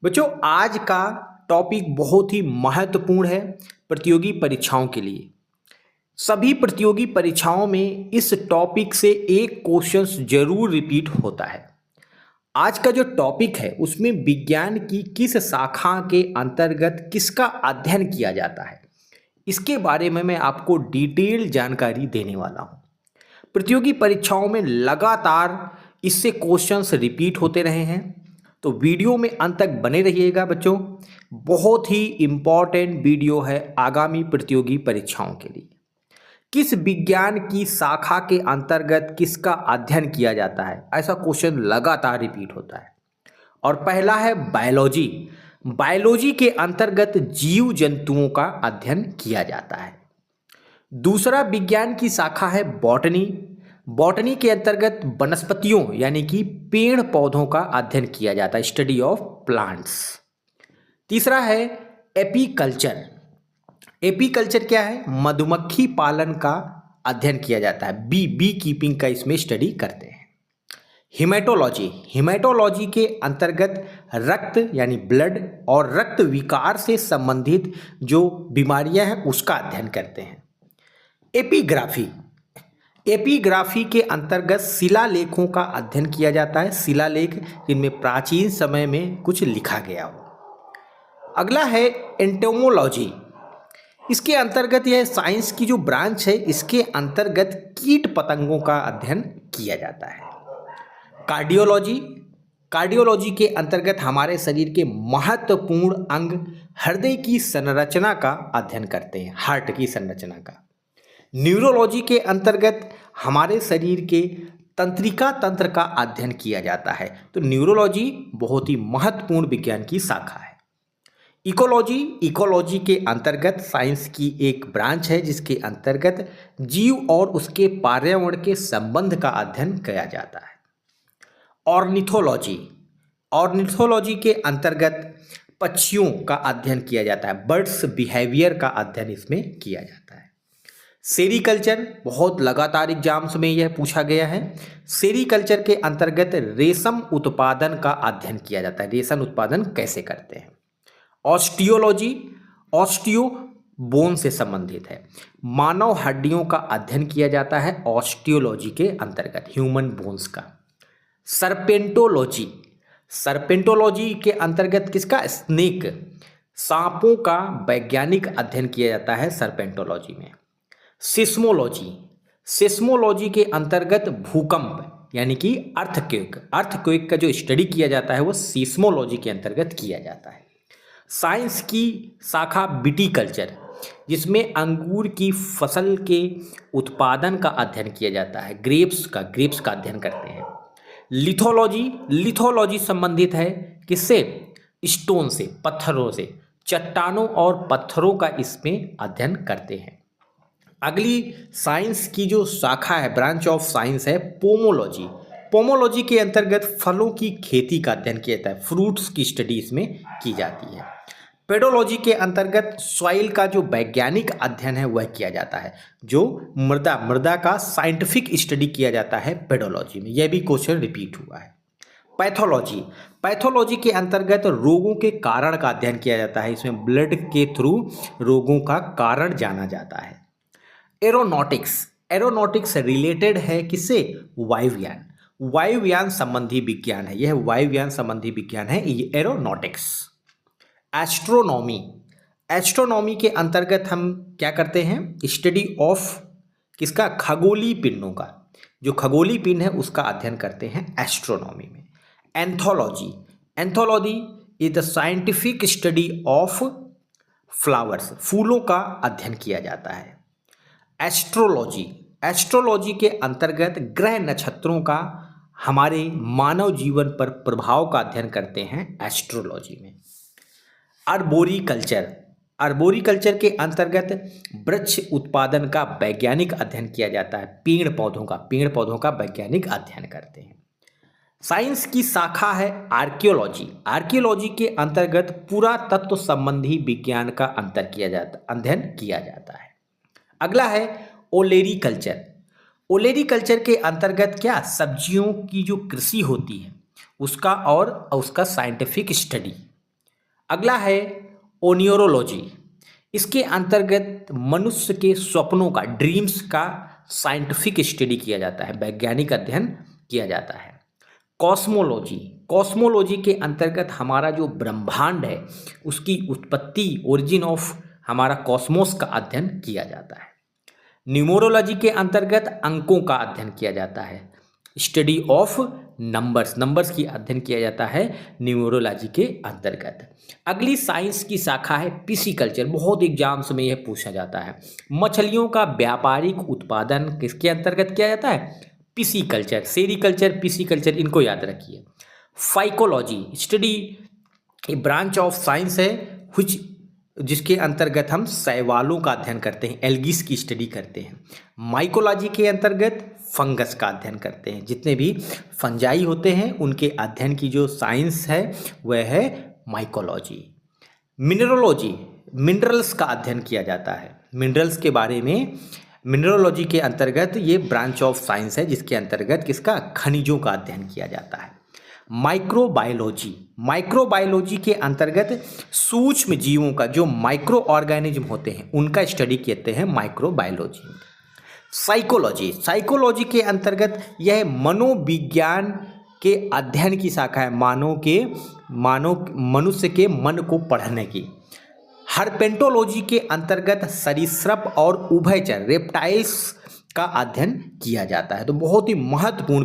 बच्चों आज का टॉपिक बहुत ही महत्वपूर्ण है प्रतियोगी परीक्षाओं के लिए। सभी प्रतियोगी परीक्षाओं में इस टॉपिक से एक क्वेश्चन जरूर रिपीट होता है। आज का जो टॉपिक है उसमें विज्ञान की किस शाखा के अंतर्गत किसका अध्ययन किया जाता है, इसके बारे में मैं आपको डिटेल जानकारी देने वाला हूँ। प्रतियोगी परीक्षाओं में लगातार इससे क्वेश्चंस रिपीट होते रहे हैं, तो वीडियो में अंत तक बने रहिएगा बच्चों। बहुत ही इम्पॉर्टेंट वीडियो है आगामी प्रतियोगी परीक्षाओं के लिए। किस विज्ञान की शाखा के अंतर्गत किसका अध्ययन किया जाता है, ऐसा क्वेश्चन लगातार रिपीट होता है। और पहला है बायोलॉजी। बायोलॉजी के अंतर्गत जीव जंतुओं का अध्ययन किया जाता है। दूसरा विज्ञान की शाखा है बॉटनी। बॉटनी के अंतर्गत वनस्पतियों यानी कि पेड़ पौधों का अध्ययन किया जाता है, स्टडी ऑफ प्लांट्स। तीसरा है एपीकल्चर। एपीकल्चर क्या है? मधुमक्खी पालन का अध्ययन किया जाता है, बी कीपिंग का इसमें स्टडी करते हैं। हिमेटोलॉजी। हिमेटोलॉजी के अंतर्गत रक्त यानी ब्लड और रक्त विकार से संबंधित जो बीमारियां हैं उसका अध्ययन करते हैं। एपिग्राफी। एपिग्राफी के अंतर्गत शिलालेखों का अध्ययन किया जाता है, शिलालेख जिनमें प्राचीन समय में कुछ लिखा गया हो। अगला है एंटोमोलॉजी। इसके अंतर्गत यह साइंस की जो ब्रांच है इसके अंतर्गत कीट पतंगों का अध्ययन किया जाता है। कार्डियोलॉजी। कार्डियोलॉजी के अंतर्गत हमारे शरीर के महत्वपूर्ण अंग हृदय की संरचना का अध्ययन करते हैं, हार्ट की संरचना का। न्यूरोलॉजी के अंतर्गत हमारे शरीर के तंत्रिका तंत्र का अध्ययन किया जाता है, तो न्यूरोलॉजी बहुत ही महत्वपूर्ण विज्ञान की शाखा है। इकोलॉजी। इकोलॉजी के अंतर्गत साइंस की एक ब्रांच है जिसके अंतर्गत जीव और उसके पर्यावरण के संबंध का अध्ययन किया जाता है। ऑर्निथोलॉजी। ऑर्निथोलॉजी के अंतर्गत पक्षियों का अध्ययन किया जाता है, बर्ड्स बिहेवियर का अध्ययन इसमें किया जाता है। सेरीकल्चर, बहुत लगातार एग्जाम्स में यह पूछा गया है। सेरीकल्चर के अंतर्गत रेशम उत्पादन का अध्ययन किया जाता है, रेशम उत्पादन कैसे करते हैं। ऑस्टियोलॉजी। ऑस्टियो बोन से संबंधित है, मानव हड्डियों का अध्ययन किया जाता है ऑस्टियोलॉजी के अंतर्गत, ह्यूमन बोन्स का। सर्पेंटोलॉजी। सर्पेंटोलॉजी के अंतर्गत किसका? स्नेक, सांपों का वैज्ञानिक अध्ययन किया जाता है सर्पेंटोलॉजी में। सिस्मोलॉजी। सिस्मोलॉजी के अंतर्गत भूकंप यानी कि अर्थक्वेक, अर्थक्वेक का जो स्टडी किया जाता है वो सिस्मोलॉजी के अंतर्गत किया जाता है। साइंस की शाखा विटीकल्चर, जिसमें अंगूर की फसल के उत्पादन का अध्ययन किया जाता है, ग्रेप्स का अध्ययन करते हैं। लिथोलॉजी। लिथोलॉजी संबंधित है किससे? स्टोन से, पत्थरों से, चट्टानों और पत्थरों का इसमें अध्ययन करते हैं। अगली साइंस की जो शाखा है, ब्रांच ऑफ साइंस है पोमोलॉजी। पोमोलॉजी के अंतर्गत फलों की खेती का अध्ययन किया जाता है, फ्रूट्स की स्टडी इसमें की जाती है। पेडोलॉजी के अंतर्गत सॉइल का जो वैज्ञानिक अध्ययन है वह किया जाता है, जो मृदा का साइंटिफिक स्टडी किया जाता है पेडोलॉजी में। यह भी क्वेश्चन रिपीट हुआ है। पैथोलॉजी। पैथोलॉजी के अंतर्गत रोगों के कारण का अध्ययन किया जाता है, इसमें ब्लड के थ्रू रोगों का कारण जाना जाता है। एरोनॉटिक्स। एरोनॉटिक्स रिलेटेड है किससे? वायुयान, वायुयान संबंधी विज्ञान है, यह वायुयान संबंधी विज्ञान है ये एरोनॉटिक्स। एस्ट्रोनॉमी। एस्ट्रोनॉमी के अंतर्गत हम क्या करते हैं? स्टडी ऑफ किसका? खगोलीय पिंडों का, जो खगोलीय पिंड है उसका अध्ययन करते हैं एस्ट्रोनॉमी में। Anthology. Anthology is the scientific study of flowers, फूलों का अध्ययन किया जाता है। एस्ट्रोलॉजी। एस्ट्रोलॉजी के अंतर्गत ग्रह नक्षत्रों का हमारे मानव जीवन पर प्रभाव का अध्ययन करते हैं एस्ट्रोलॉजी में। अर्बोरिकल्चर। अर्बोरिकल्चर के अंतर्गत वृक्ष उत्पादन का वैज्ञानिक अध्ययन किया जाता है, पेड़ पौधों का वैज्ञानिक अध्ययन करते हैं। साइंस की शाखा है आर्कियोलॉजी। आर्कियोलॉजी के अंतर्गत पुरातत्व संबंधी विज्ञान का अध्ययन किया जाता है। अगला है ओलेरीकल्चर। ओलेरीकल्चर के अंतर्गत क्या? सब्जियों की जो कृषि होती है उसका और उसका साइंटिफिक स्टडी। अगला है ओनियोरोलॉजी। इसके अंतर्गत मनुष्य के सपनों का, ड्रीम्स का साइंटिफिक स्टडी किया जाता है, वैज्ञानिक अध्ययन किया जाता है। कॉस्मोलॉजी, कॉस्मोलॉजी के अंतर्गत हमारा जो ब्रह्मांड है उसकी उत्पत्ति, ओरिजिन ऑफ हमारा कॉस्मोस का अध्ययन किया जाता है। न्यूमरोलॉजी के अंतर्गत अंकों का अध्ययन किया जाता है, स्टडी ऑफ नंबर्स, नंबर्स की अध्ययन किया जाता है न्यूमरोलॉजी के अंतर्गत। अगली साइंस की शाखा है पिसीकल्चर। बहुत एग्जाम्स में यह पूछा जाता है। मछलियों का व्यापारिक उत्पादन किसके अंतर्गत किया जाता है? पिसीकल्चर। सेरीकल्चर, पिसीकल्चर, इनको याद रखिए। Phycology, study A branch of science है which जिसके अंतर्गत हम शैवालों का अध्ययन करते हैं, एल्गीज की स्टडी करते हैं। माइकोलॉजी के अंतर्गत फंगस का अध्ययन करते हैं, जितने भी फंजाई होते हैं उनके अध्ययन की जो साइंस है वह है माइकोलॉजी। मिनरोलॉजी, मिनरल्स का अध्ययन किया जाता है, मिनरल्स के बारे में मिनरोलॉजी के अंतर्गत ये ब्रांच ऑफ साइंस है जिसके अंतर्गत किसका, खनिजों का अध्ययन किया जाता है। माइक्रोबायोलॉजी, माइक्रोबायोलॉजी के अंतर्गत सूक्ष्म जीवों का, जो माइक्रो ऑर्गेनिज्म होते हैं उनका स्टडी कहते हैं माइक्रोबायोलॉजी। साइकोलॉजी, साइकोलॉजी के अंतर्गत यह मनोविज्ञान के अध्ययन की शाखा है, मनुष्य के मन को पढ़ने की। हर्पेंटोलॉजी के अंतर्गत सरीसृप और उभयचर, रेप्टाइल्स का अध्ययन किया जाता है। तो बहुत ही महत्वपूर्ण